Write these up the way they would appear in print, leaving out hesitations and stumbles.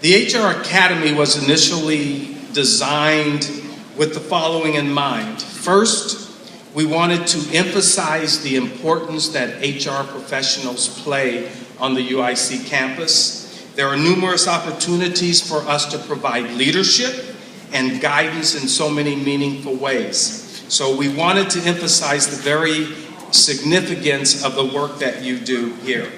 The HR Academy was initially designed with the following in mind. First, we wanted to emphasize the importance that HR professionals play on the UIC campus. There are numerous opportunities for us to provide leadership and guidance in so many meaningful ways. So we wanted to emphasize the very significance of the work that you do here.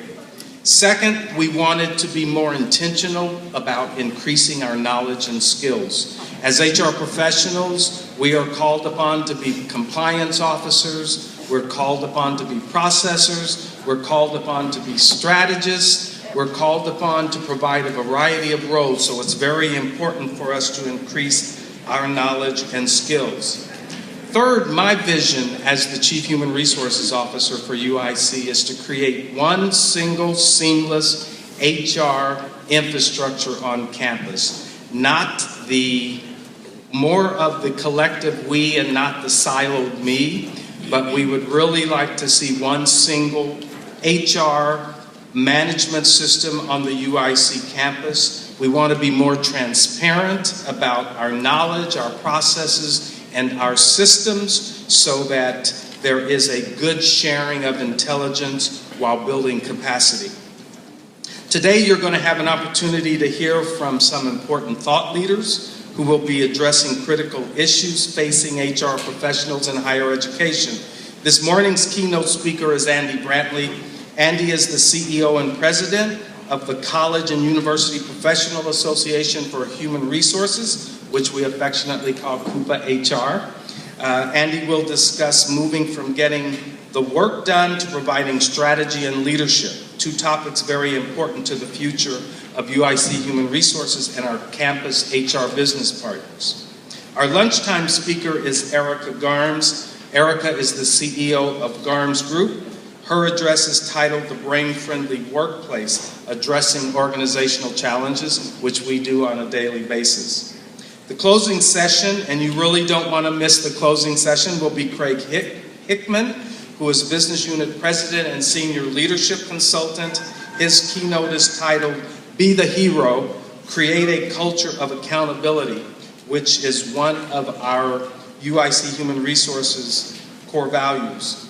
Second, we wanted to be more intentional about increasing our knowledge and skills. As HR professionals, we are called upon to be compliance officers, we're called upon to be processors, we're called upon to be strategists, we're called upon to provide a variety of roles, so it's very important for us to increase our knowledge and skills. Third, my vision as the Chief Human Resources Officer for UIC is to create one single seamless HR infrastructure on campus. Not more of the collective we and not the siloed me, but we would really like to see one single HR management system on the UIC campus. We want to be more transparent about our knowledge, our processes, and our systems so that there is a good sharing of intelligence while building capacity. Today you're going to have an opportunity to hear from some important thought leaders who will be addressing critical issues facing HR professionals in higher education. This morning's keynote speaker is Andy Brantley. Andy is the CEO and President of the College and University Professional Association for Human Resources, which we affectionately call CUPA HR. Andy will discuss moving from getting the work done to providing strategy and leadership, two topics very important to the future of UIC Human Resources and our campus HR business partners. Our lunchtime speaker is Erica Garms. Erica is the CEO of Garms Group. Her address is titled The Brain-Friendly Workplace, Addressing Organizational Challenges, which we do on a daily basis. The closing session, and you really don't want to miss the closing session, will be Craig Hickman, who is Business Unit President and Senior Leadership Consultant. His keynote is titled Be the Hero, Create a Culture of Accountability, which is one of our UIC Human Resources core values.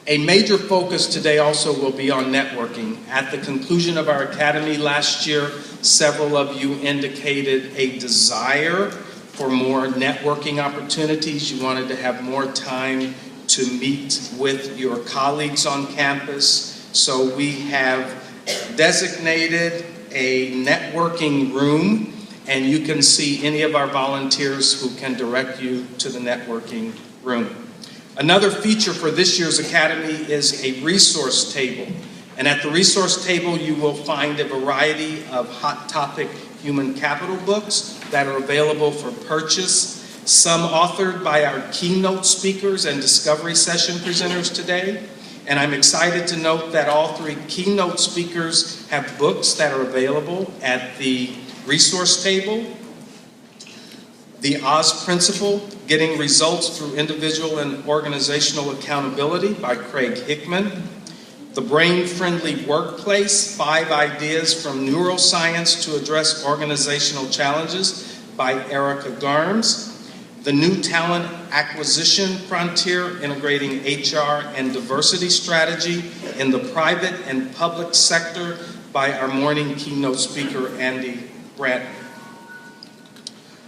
A major focus today also will be on networking. At the conclusion of our academy last year, several of you indicated a desire for more networking opportunities. You wanted to have more time to meet with your colleagues on campus. So we have designated a networking room, and you can see any of our volunteers who can direct you to the networking room. Another feature for this year's Academy is a resource table. And at the resource table, you will find a variety of hot topic human capital books that are available for purchase, some authored by our keynote speakers and discovery session presenters today. And I'm excited to note that all three keynote speakers have books that are available at the resource table. The Oz Principle, Getting Results Through Individual and Organizational Accountability by Craig Hickman. The Brain-Friendly Workplace, 5 Ideas from Neuroscience to Address Organizational Challenges by Erica Garms. The New Talent Acquisition Frontier, Integrating HR and Diversity Strategy in the Private and Public Sector by our morning keynote speaker, Andy Brantley.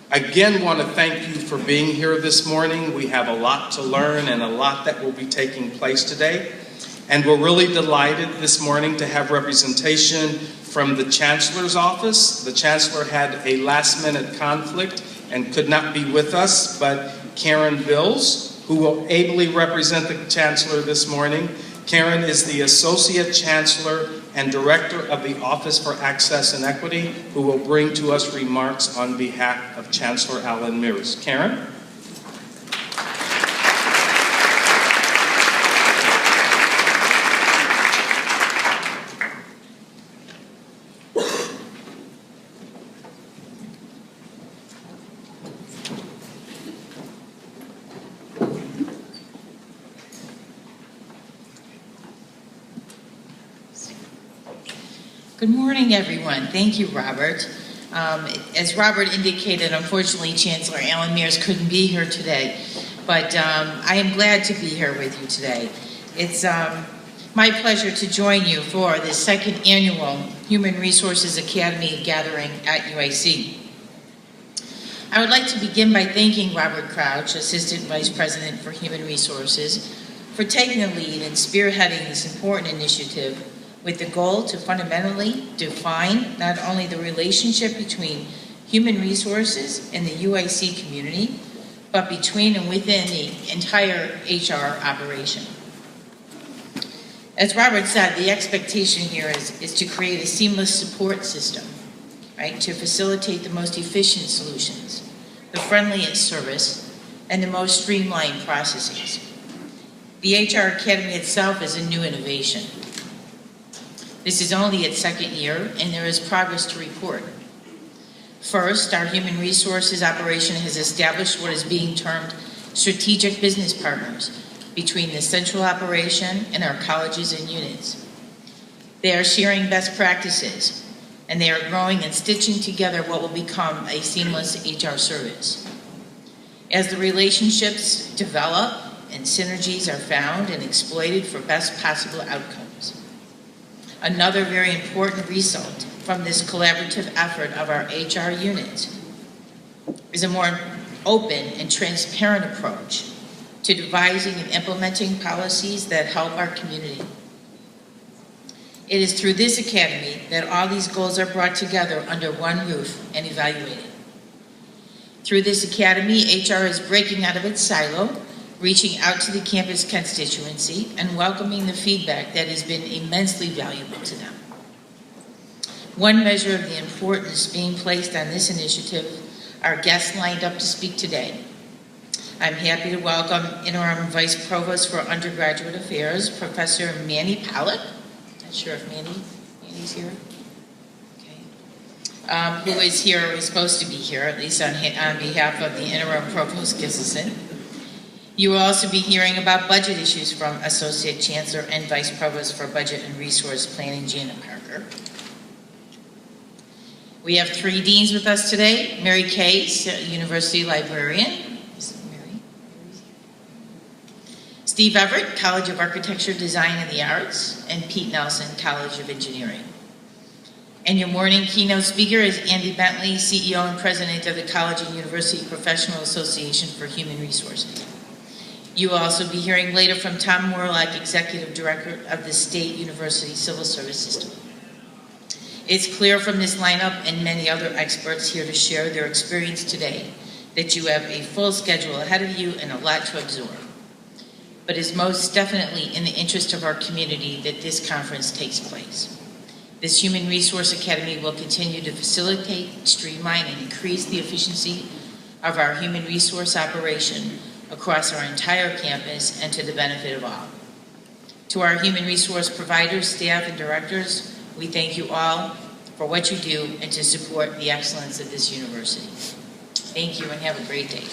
I again want to thank you for being here this morning. We have a lot to learn and a lot that will be taking place today. And we're really delighted this morning to have representation from the Chancellor's office. The Chancellor had a last-minute conflict and could not be with us, but Karen Bills, who will ably represent the Chancellor this morning. Karen is the Associate Chancellor and Director of the Office for Access and Equity, who will bring to us remarks on behalf of Chancellor Alan Mears. Karen? Good morning, everyone. Thank you, Robert. As Robert indicated, unfortunately, Chancellor Alan Mears couldn't be here today, but I am glad to be here with you today. It's my pleasure to join you for the second annual Human Resources Academy gathering at UIC. I would like to begin by thanking Robert Crouch, Assistant Vice President for Human Resources, for taking the lead and spearheading this important initiative with the goal to fundamentally define not only the relationship between human resources and the UIC community, but between and within the entire HR operation. As Robert said, the expectation here is to create a seamless support system, right, to facilitate the most efficient solutions, the friendliest service, and the most streamlined processes. The HR Academy itself is a new innovation. This is only its second year, and there is progress to report. First, our human resources operation has established what is being termed strategic business partners between the central operation and our colleges and units. They are sharing best practices, and they are growing and stitching together what will become a seamless HR service. As the relationships develop and synergies are found and exploited for best possible outcomes. Another very important result from this collaborative effort of our HR unit is a more open and transparent approach to devising and implementing policies that help our community. It is through this academy that all these goals are brought together under one roof and evaluated. Through this academy, HR is breaking out of its silo, reaching out to the campus constituency, and welcoming the feedback that has been immensely valuable to them. One measure of the importance being placed on this initiative are guests lined up to speak today. I'm happy to welcome Interim Vice Provost for Undergraduate Affairs, Professor Manny Pollack. Not sure if Manny's here. Okay. Who is here, or is supposed to be here, at least on behalf of the Interim Provost Gissison. You will also be hearing about budget issues from Associate Chancellor and Vice Provost for Budget and Resource Planning, Janet Parker. We have three deans with us today. Mary Kay, University Librarian. Mary? Steve Everett, College of Architecture, Design, and the Arts. And Pete Nelson, College of Engineering. And your morning keynote speaker is Andy Bentley, CEO and President of the College and University Professional Association for Human Resources. You will also be hearing later from Tom Morlock, Executive Director of the State University Civil Service System. It's clear from this lineup and many other experts here to share their experience today that you have a full schedule ahead of you and a lot to absorb. But it's most definitely in the interest of our community that this conference takes place. This Human Resource Academy will continue to facilitate, streamline, and increase the efficiency of our human resource operation across our entire campus and to the benefit of all. To our human resource providers, staff, and directors, we thank you all for what you do and to support the excellence of this university. Thank you and have a great day.